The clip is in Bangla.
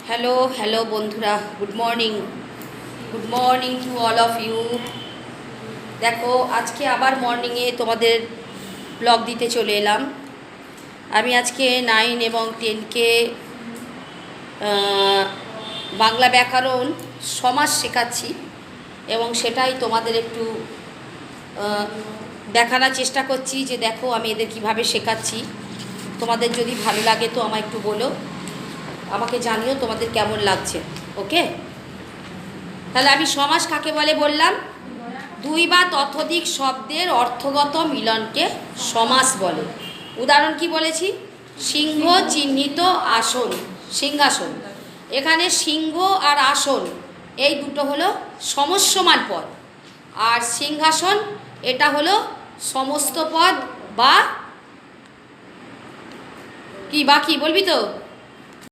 হ্যালো হ্যালো বন্ধুরা, good morning to all of you. দেখো, আজকে আবার মর্নিংয়ে তোমাদের ব্লগ দিতে চলে এলাম। আমি আজকে 9 এবং 10কে বাংলা ব্যাকরণ সমাস শেখাচ্ছি এবং সেটাই তোমাদের একটু দেখানোর চেষ্টা করছি যে দেখো আমি এদের কিভাবে শেখাচ্ছি। তোমাদের যদি ভালো লাগে তো আমায় একটু বলো, আমাকে জানিও তোমাদের কেমন লাগছে। ওকে, তাহলে আমি সমাস কাকে বলে বললাম? দুই বা ততোধিক শব্দের অর্থগত মিলনকে সমাস বলে। উদাহরণ কি বলেছি? সিংহ চিহ্নিত আসন, সিংহাসন। এখানে সিংহ আর আসন এই দুটো হলো সমস্যমান পদ, আর সিংহাসন এটা হলো সমস্ত পদ বা কি বলবি তো?